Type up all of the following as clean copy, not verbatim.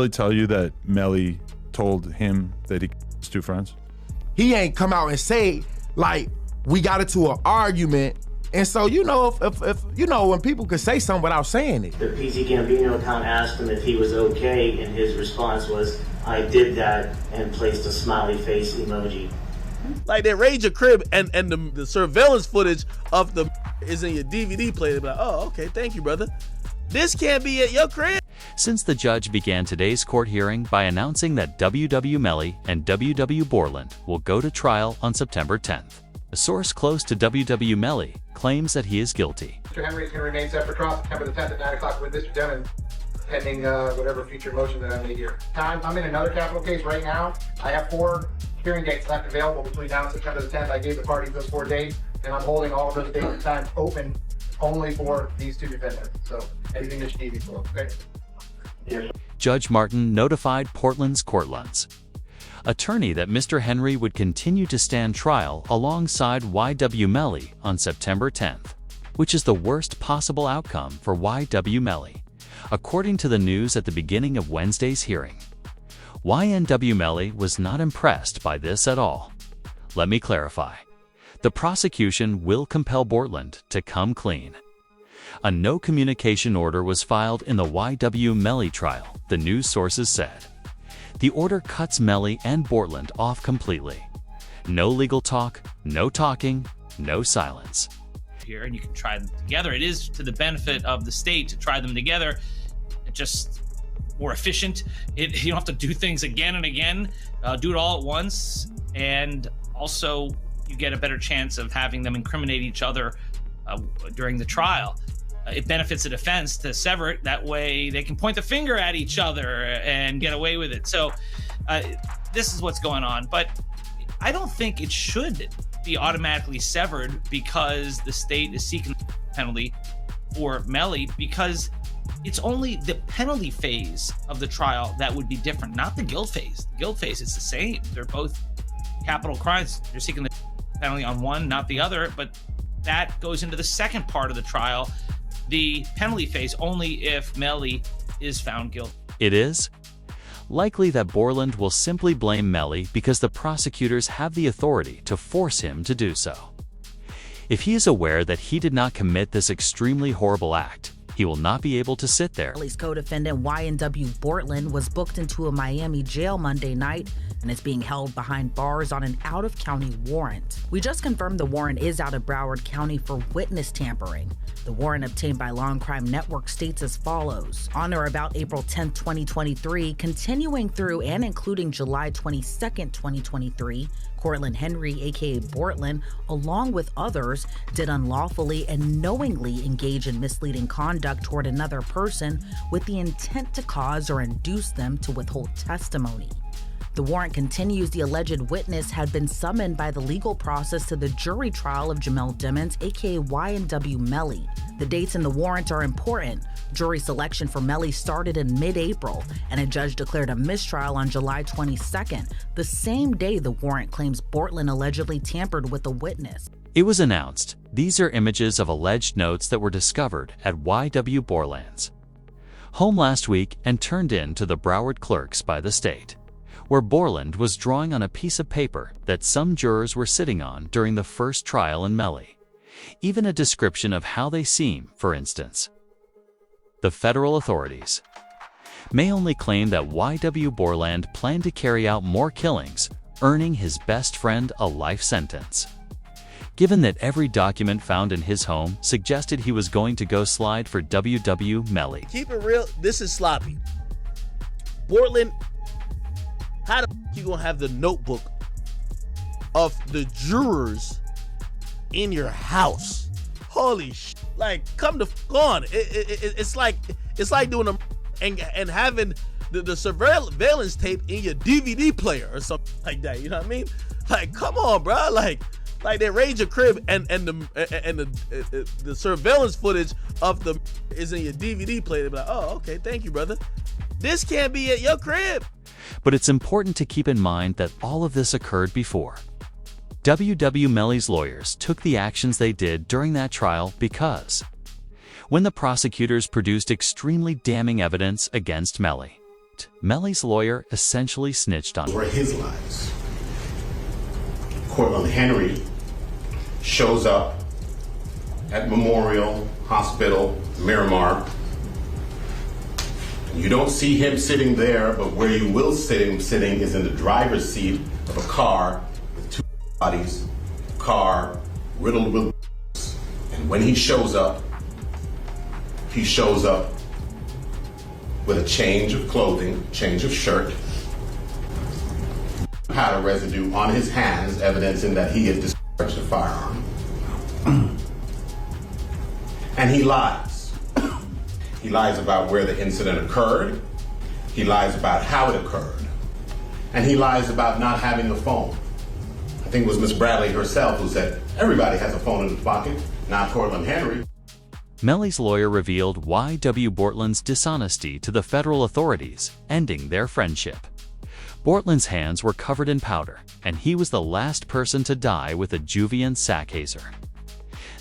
Melly tell you that Melly told him that he was two friends? He ain't come out and say, like, we got into an argument. And so, you know, if you know, when people could say something without saying it. The PC Gambino account asked him if he was okay, and his response was, I did that, and placed a smiley face emoji. Like, they raid your crib and the surveillance footage of the is in your DVD player. They'll be like, oh, okay, thank you, brother. This can't be at your crib. Since the judge began today's court hearing by announcing that YNW Melly and YNW Bortlen will go to trial on September 10th. A source close to YNW Melly claims that he is guilty. Mr. Henry is going to remain set for trial September the 10th at 9 o'clock with Mr. Demon, pending whatever future motion that I may hear. I'm in another capital case right now. I have 4 hearing dates left available between now and September the 10th. I gave the parties those 4 dates, and I'm holding all of those dates and times open only for these 2 defendants. So anything that you need me for, okay? Yes. Judge Martin notified Portland's Courtlands attorney that Mr. Henry would continue to stand trial alongside YNW Melly on September 10th, which is the worst possible outcome for YNW Melly, according to the news at the beginning of Wednesday's hearing. YNW Melly was not impressed by this at all. Let me clarify. The prosecution will compel Bortland to come clean. A no communication order was filed in the YNW Melly trial, the news sources said. The order cuts Melly and Bortland off completely. No legal talk, no talking, no silence. Here, and you can try them together. It is to the benefit of the state to try them together. It's just more efficient. You don't have to do things again and again. Do it all at once, and also you get a better chance of having them incriminate each other during the trial. It benefits the defense to sever it. That way they can point the finger at each other and get away with it. So this is what's going on. But I don't think it should be automatically severed because the state is seeking the penalty for Melly, because it's only the penalty phase of the trial that would be different, not the guilt phase. The guilt phase is the same. They're both capital crimes. You're seeking the penalty on one, not the other. But that goes into the second part of the trial, the penalty phase, only if Melly is found guilty. It is likely that Bortland will simply blame Melly because the prosecutors have the authority to force him to do so. If he is aware that he did not commit this extremely horrible act, he will not be able to sit there. Melly's co-defendant YNW Bortlen was booked into a Miami jail Monday night and is being held behind bars on an out-of-county warrant. We just confirmed the warrant is out of Broward County for witness tampering. The warrant obtained by Law and Crime Network states as follows. On or about April 10, 2023, continuing through and including July 22, 2023, Cortland Henry, aka Bortland, along with others, did unlawfully and knowingly engage in misleading conduct toward another person with the intent to cause or induce them to withhold testimony. The warrant continues the alleged witness had been summoned by the legal process to the jury trial of Jamel Dimmons, aka YNW Melly. The dates in the warrant are important. Jury selection for Melly started in mid-April, and a judge declared a mistrial on July 22nd, the same day the warrant claims Bortland allegedly tampered with the witness. It was announced these are images of alleged notes that were discovered at YNW Bortland's home last week and turned in to the Broward clerks by the state, where Bortland was drawing on a piece of paper that some jurors were sitting on during the first trial in Melly. Even a description of how they seem, for instance. The federal authorities may only claim that YNW Bortland planned to carry out more killings, earning his best friend a life sentence. Given that every document found in his home suggested he was going to go slide for YNW Melly. Keep it real, this is sloppy. Bortland, how the f you gonna have the notebook of the jurors in your house? Holy sh! Like, come the f on. It's like doing a and having the surveillance tape in your DVD player or something like that. You know what I mean? Like, come on, bro. Like they raid your crib and the surveillance footage of the is in your DVD player. They'll be like, oh, okay, thank you, brother. This can't be at your crib. But it's important to keep in mind that all of this occurred before. YNW Melly's lawyers took the actions they did during that trial because when the prosecutors produced extremely damning evidence against Melly, quote, Melly's lawyer essentially snitched on were his lies. Cortland Henry shows up at Memorial Hospital, Miramar. You don't see him sitting there, but where you will see him sitting is in the driver's seat of a car with two bodies, car riddled with bullets. And when he shows up with a change of clothing, change of shirt, powder residue on his hands, evidencing that he had discharged a firearm. And he lies. He lies about where the incident occurred. He lies about how it occurred. And he lies about not having a phone. I think it was Miss Bradley herself who said, everybody has a phone in his pocket, not Cortland Henry. Melly's lawyer revealed YNW Bortlen's dishonesty to the federal authorities, ending their friendship. Bortlen's hands were covered in powder, and he was the last person to die with a Juvian sac hazer.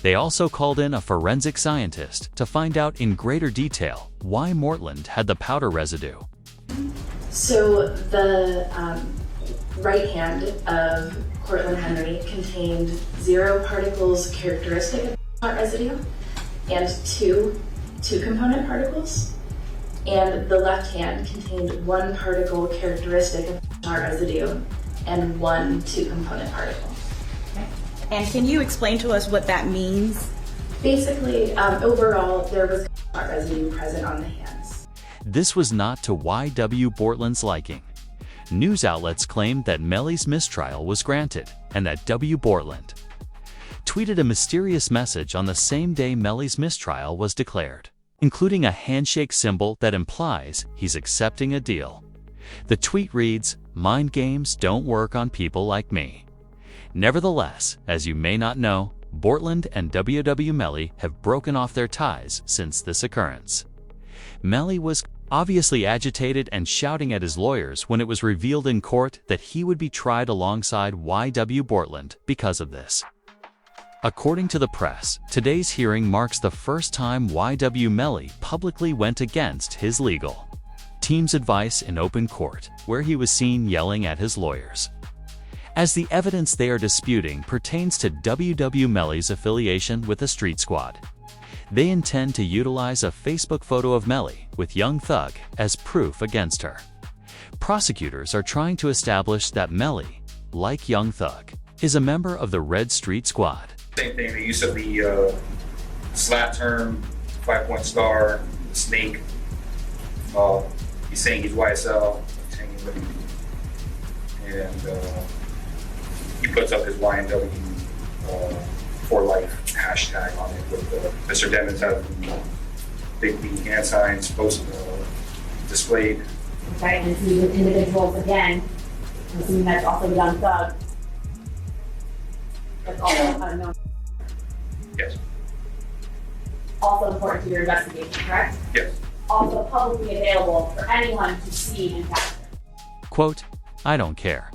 They also called in a forensic scientist to find out in greater detail why Bortland had the powder residue. So the right hand of Cortland Henry contained 0 particles characteristic of powder residue and two component particles. And the left hand contained 1 particle characteristic of powder residue and 1 2-component particle. And can you explain to us what that means? Basically, overall, there was powder residue present on the hands. This was not to YNW Bortlen's liking. News outlets claimed that Melly's mistrial was granted and that W. Bortland tweeted a mysterious message on the same day Melly's mistrial was declared, including a handshake symbol that implies he's accepting a deal. The tweet reads, "Mind games don't work on people like me." Nevertheless, as you may not know, Bortland and YNW Melly have broken off their ties since this occurrence. Melly was obviously agitated and shouting at his lawyers when it was revealed in court that he would be tried alongside YNW Bortland because of this. According to the press, today's hearing marks the first time YNW Melly publicly went against his legal team's advice in open court, where he was seen yelling at his lawyers. As the evidence they are disputing pertains to YNW Melly's affiliation with the Street Squad, they intend to utilize a Facebook photo of Melly with Young Thug as proof against her. Prosecutors are trying to establish that Melly, like Young Thug, is a member of the Red Street Squad. Same thing, the use of the slap term, 5-point star, snake. He's saying he's YSL, he's hanging with him. And he puts up his YNW for life hashtag on it with Mr. Demons has the big B hand signs displayed. Okay, and see with individuals again, I'm assuming that's also Young Thug. That's also unknown. Yes. Also important to your investigation, correct? Yes. Also publicly available for anyone to see and capture. Quote, "I don't care."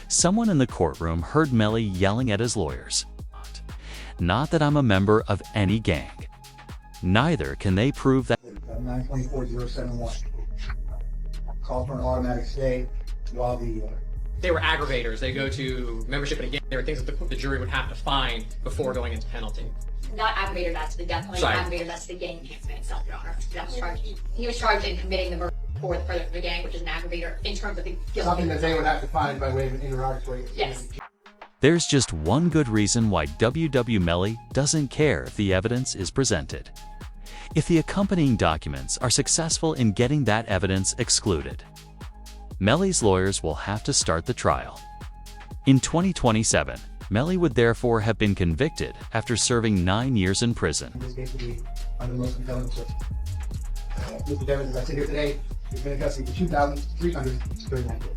Someone in the courtroom heard Melly yelling at his lawyers. Not that I'm a member of any gang. Neither can they prove that. 924-071. Call for an automatic stay while they were aggravators. They go to membership in a gang. There were things that the jury would have to find before going into penalty. Not aggravator, that's the death penalty. Aggravator, that's the gang enhancement itself, Your Honor. That was charged. He was charged in committing the murder for the further of the gang, which is an aggravator in terms of the guilt. Something that they would have to find by way of an interrogatory. Yes. There's just one good reason why YNW Melly doesn't care if the evidence is presented. If the accompanying documents are successful in getting that evidence excluded, Melly's lawyers will have to start the trial. In 2027, Melly would therefore have been convicted after serving 9 years in prison. Under the most compelling circumstances. Mr. Demons, as I sit here today, he's been in custody for 2,339 days.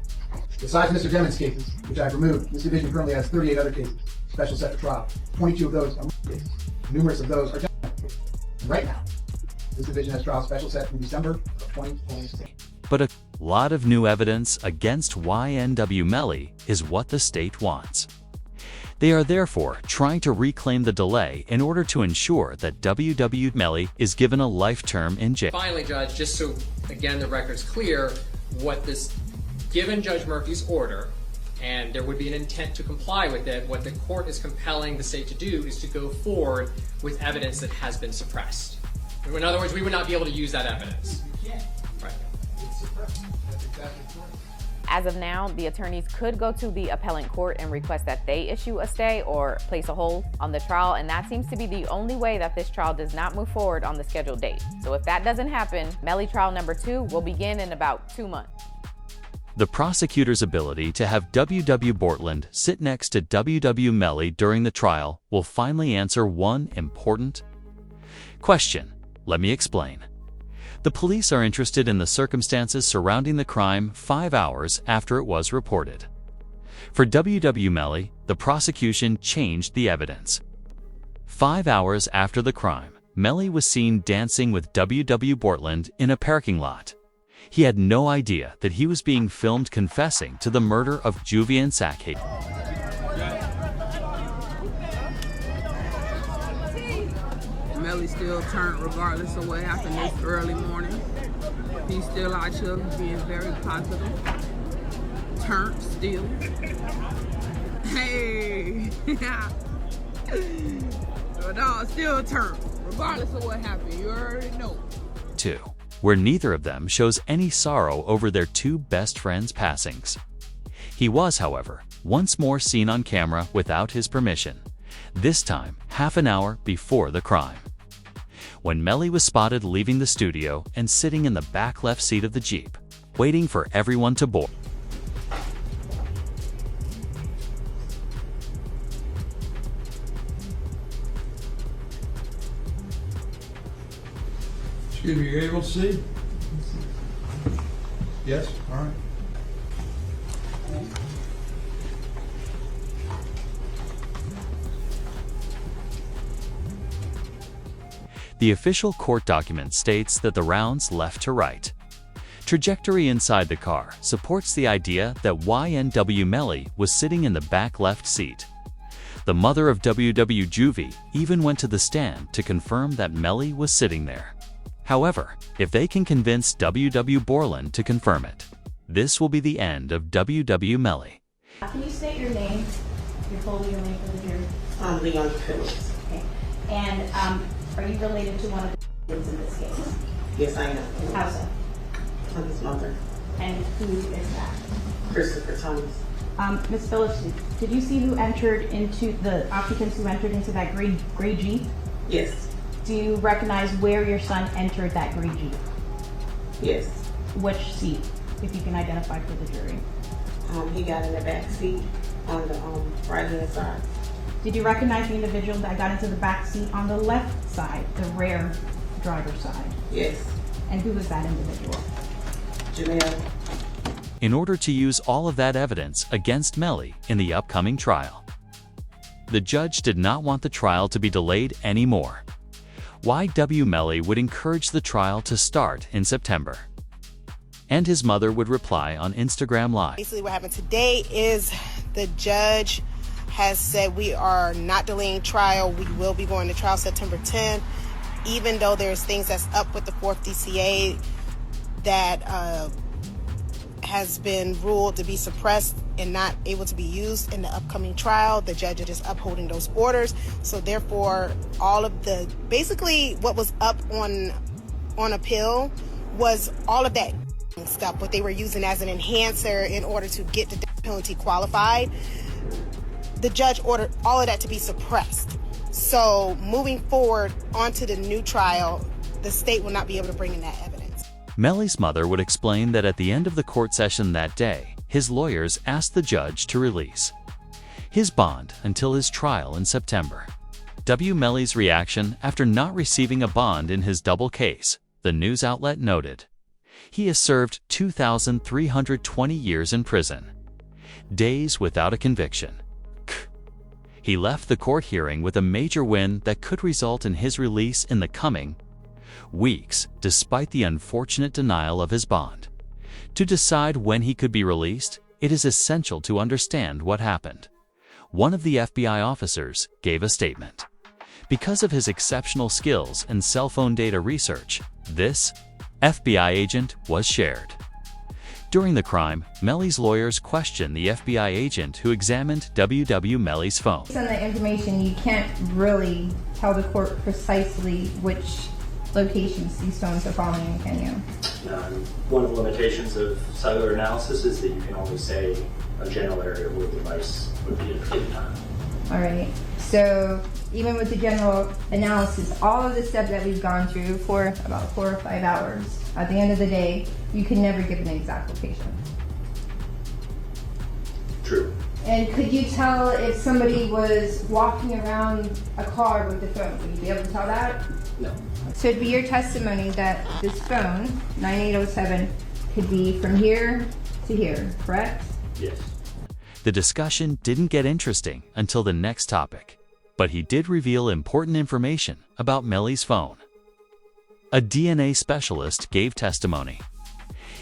Besides Mr. Demons' cases, which I've removed, this division currently has 38 other cases, special set for trial. 22 of those are cases. Numerous of those are documented cases. And right now, this division has trial special set from December of 2026. But a lot of new evidence against YNW Melly is what the state wants. They are therefore trying to reclaim the delay in order to ensure that YNW Melly is given a life term in jail. Finally, Judge, just so again, the record's clear what this, given Judge Murphy's order, and there would be an intent to comply with it, what the court is compelling the state to do is to go forward with evidence that has been suppressed. In other words, we would not be able to use that evidence. Right. It's suppressed. That's exactly correct. As of now, the attorneys could go to the appellant court and request that they issue a stay or place a hold on the trial, and that seems to be the only way that this trial does not move forward on the scheduled date. So if that doesn't happen, Melly trial number 2 will begin in about 2 months. The prosecutor's ability to have YNW Bortlen sit next to YNW Melly during the trial will finally answer one important question. Let me explain. The police are interested in the circumstances surrounding the crime 5 hours after it was reported. For YNW Melly, the prosecution changed the evidence. 5 hours after the crime, Melly was seen dancing with YNW Bortland in a parking lot. He had no idea that he was being filmed confessing to the murder of Juvian Sackhay. Melly still turned regardless of what happened this early morning. He's still out here being very positive. Turned still. Hey! No, still turned, regardless of what happened. You already know. 2. Where neither of them shows any sorrow over their two best friends' passings. He was, however, once more seen on camera without his permission, this time half an hour before the crime. When Melly was spotted leaving the studio and sitting in the back left seat of the Jeep, waiting for everyone to board. Excuse me, you're able to see? Yes? All right. The official court document states that the rounds left to right. Trajectory inside the car supports the idea that YNW Melly was sitting in the back left seat. The mother of YNW Juvie even went to the stand to confirm that Melly was sitting there. However, if they can convince YNW Bortlen to confirm it, this will be the end of YNW Melly. Can you state your name, your full legal name for the jury? I'm Leon Phillips. Okay. And are you related to one of the kids in this case? Yes, I am. How so? I'm his mother. And who is that? Christopher Thomas. Ms. Phillips, did you see who entered into the occupants who entered into that gray Jeep? Yes. Do you recognize where your son entered that gray Jeep? Yes. Which seat, if you can identify for the jury? He got in the back seat on the right-hand side. Did you recognize the individual that got into the back seat on the left side, the rear driver's side? Yes. And who was that individual? Janelle. In order to use all of that evidence against Melly in the upcoming trial, the judge did not want the trial to be delayed anymore. YNW Melly would encourage the trial to start in September. And his mother would reply on Instagram Live. Basically what happened today is the judge has said we are not delaying trial. We will be going to trial September 10th, even though there's things that's up with the 4th DCA that has been ruled to be suppressed and not able to be used in the upcoming trial. The judge is upholding those orders. So therefore, all of the, basically what was up on appeal was all of that stuff, what they were using as an enhancer in order to get the death penalty qualified. The judge ordered all of that to be suppressed. So moving forward onto the new trial, the state will not be able to bring in that evidence. Melly's mother would explain that at the end of the court session that day, his lawyers asked the judge to release his bond until his trial in September. W. Melly's reaction after not receiving a bond in his double case, the news outlet noted. He has served 2,320 years in prison. Days without a conviction. He left the court hearing with a major win that could result in his release in the coming weeks, despite the unfortunate denial of his bond. To decide when he could be released, it is essential to understand what happened. One of the FBI officers gave a statement. Because of his exceptional skills and cell phone data research, this FBI agent was shared. During the crime, Melly's lawyers questioned the FBI agent who examined YNW Melly's phone. Based on the information, you can't really tell the court precisely which locations these phones are following in Kenya. One of the limitations of cellular analysis is that you can only say a general area where the device would be at a given time. All right. So even with the general analysis, all of the steps that we've gone through for about 4 or 5 hours, at the end of the day, you can never give an exact location. True. And could you tell if somebody was walking around a car with the phone? Would you be able to tell that? No. So it'd be your testimony that this phone, 9807, could be from here to here, correct? Yes. The discussion didn't get interesting until the next topic, but he did reveal important information about Melly's phone. A DNA specialist gave testimony.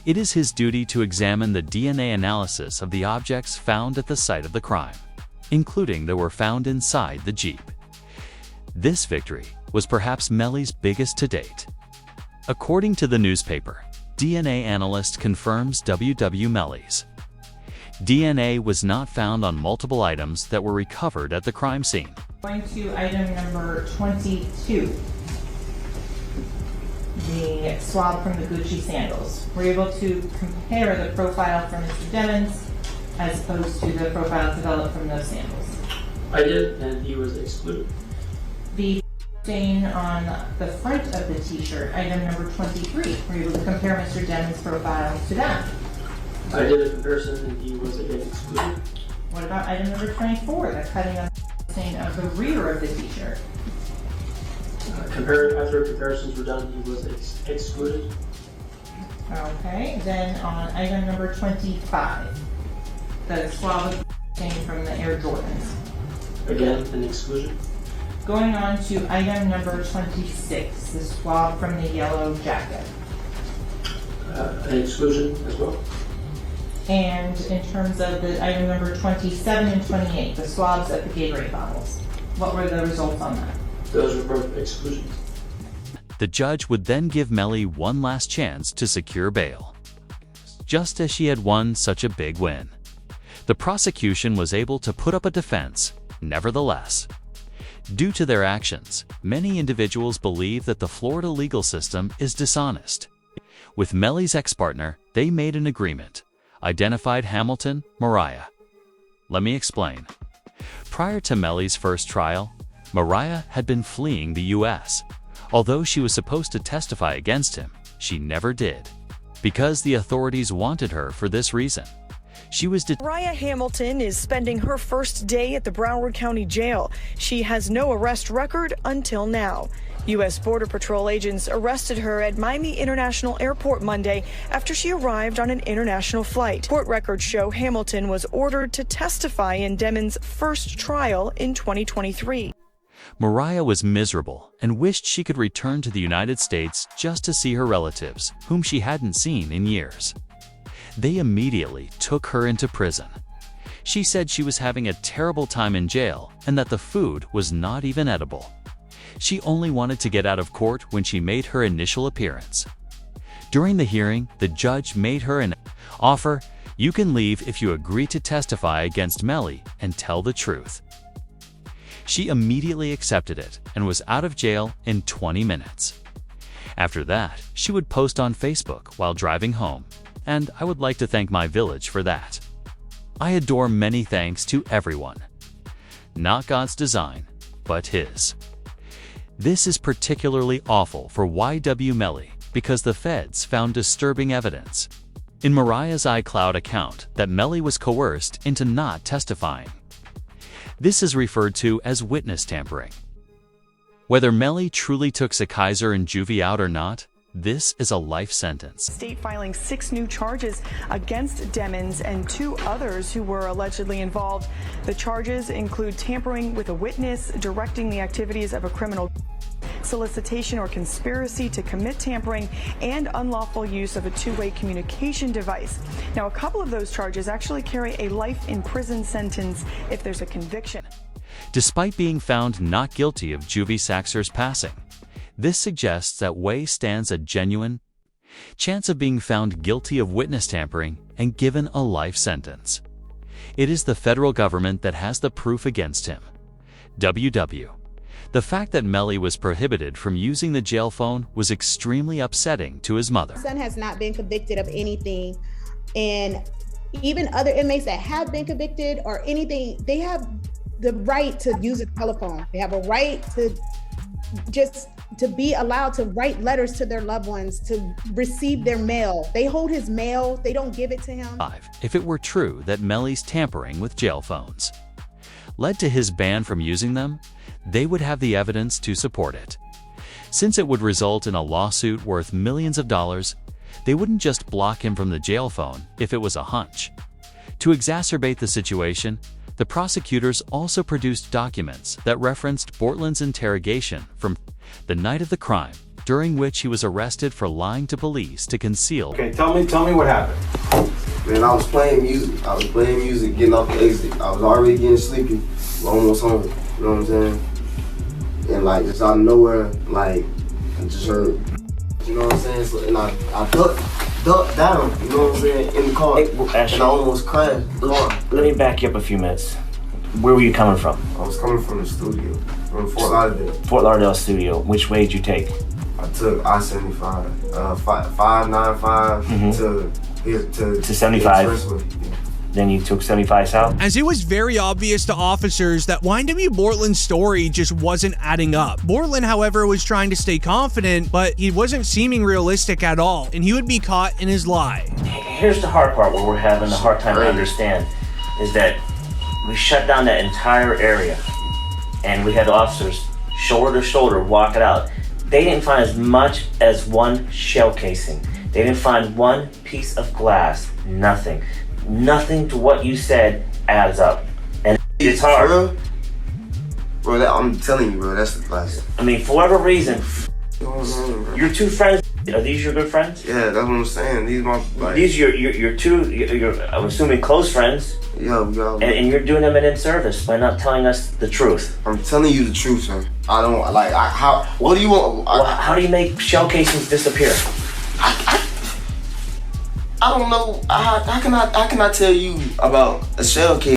It is his duty to examine the DNA analysis of the objects found at the site of the crime, including that were found inside the Jeep. This victory was perhaps Melly's biggest to date. According to the newspaper, DNA analyst confirms YNW Melly's. DNA was not found on multiple items that were recovered at the crime scene. Going to item number 22. The swab from the Gucci sandals. We're able to compare the profile from Mr. Demons as opposed to the profile developed from those sandals. I did, and he was excluded. The stain on the front of the t-shirt, item number 23. We're able to compare Mr. Demons' profile to that. I did a comparison, and he was again excluded. What about item number 24, the cutting of the stain of the rear of the t-shirt? After comparisons were done, he was excluded. Okay, then on item number 25, the swab of stain from the Air Jordans. Again, an exclusion. Going on to item number 26, the swab from the yellow jacket. An exclusion as well. And in terms of the item number 27 and 28, the swabs at the Gatorade bottles. What were the results on that? Those were both exclusions. The judge would then give Melly one last chance to secure bail, just as she had won such a big win. The prosecution was able to put up a defense, nevertheless. Due to their actions, many individuals believe that the Florida legal system is dishonest. With Melly's ex-partner, they made an agreement, identified Hamilton, Mariah. Let me explain. Prior to Melly's first trial, Mariah had been fleeing the U.S. Although she was supposed to testify against him, she never did, because the authorities wanted her for this reason. She was Mariah Hamilton is spending her first day at the Broward County Jail. She has no arrest record until now. U.S. Border Patrol agents arrested her at Miami International Airport Monday after she arrived on an international flight. Court records show Hamilton was ordered to testify in Demons' first trial in 2023. Mariah was miserable and wished she could return to the United States just to see her relatives, whom she hadn't seen in years. They immediately took her into prison. She said she was having a terrible time in jail and that the food was not even edible. She only wanted to get out of court when she made her initial appearance. During the hearing, the judge made her an offer: you can leave if you agree to testify against Melly and tell the truth. She immediately accepted it and was out of jail in 20 minutes. After that, she would post on Facebook while driving home, and I would like to thank my village for that. I adore many thanks to everyone. Not God's design, but His. This is particularly awful for YNW Melly because the feds found disturbing evidence in Mariah's iCloud account that Melly was coerced into not testifying. This is referred to as witness tampering. Whether Melly truly took Kaiser and Juvie out or not, this is a life sentence. State filing 6 new charges against Demons and 2 others who were allegedly involved. The charges include tampering with a witness, directing the activities of a criminal, solicitation or conspiracy to commit tampering, and unlawful use of a two-way communication device. Now, a couple of those charges actually carry a life in prison sentence if there's a conviction. Despite being found not guilty of Juvie Saxer's passing, this suggests that Way stands a genuine chance of being found guilty of witness tampering, and given a life sentence. It is the federal government that has the proof against him. WW. The fact that Melly was prohibited from using the jail phone was extremely upsetting to his mother. My son has not been convicted of anything, and even other inmates that have been convicted or anything, they have the right to use a telephone. They have a right to just to be allowed to write letters to their loved ones, to receive their mail. They hold his mail, they don't give it to him. 5. If it were true that Melly's tampering with jail phones led to his ban from using them, they would have the evidence to support it. Since it would result in a lawsuit worth millions of dollars, they wouldn't just block him from the jail phone if it was a hunch. To exacerbate the situation, the prosecutors also produced documents that referenced Bortland's interrogation from the night of the crime, during which he was arrested for lying to police to conceal. Okay, tell me what happened. Man, I was playing music, getting off the exit. I was already getting sleepy, almost home, you know what I'm saying? And like, just out of nowhere, like, I just heard, you know what I'm saying? So, and I ducked down, you know what I'm saying, in the car, and I almost crashed the car. Let me back you up a few minutes. Where were you coming from? I was coming from the studio, from Fort Lauderdale. Fort Lauderdale studio. Which way did you take? I took I-75, 595 to 75. Then you took 75 south? As it was very obvious to officers that YNW Bortlen's story just wasn't adding up. Bortlen, however, was trying to stay confident, but he wasn't seeming realistic at all, and he would be caught in his lie. Here's the hard part where we're having a hard time to understand, is that we shut down that entire area, and we had officers shoulder to shoulder walk it out. They didn't find as much as one shell casing. They didn't find one piece of glass, nothing. Nothing to what you said adds up, and it's hard. Bro, I'm telling you, bro, that's the class. I mean, for whatever reason, your two friends, are these your good friends? Yeah, that's what I'm saying. These my like, these your two, I'm assuming close friends. Yeah, we got. And you're doing them an inservice by not telling us the truth. I'm telling you the truth, sir. I don't like. How? What do you want? How do you make shell casings disappear? I don't know. How can I tell you about a shell case?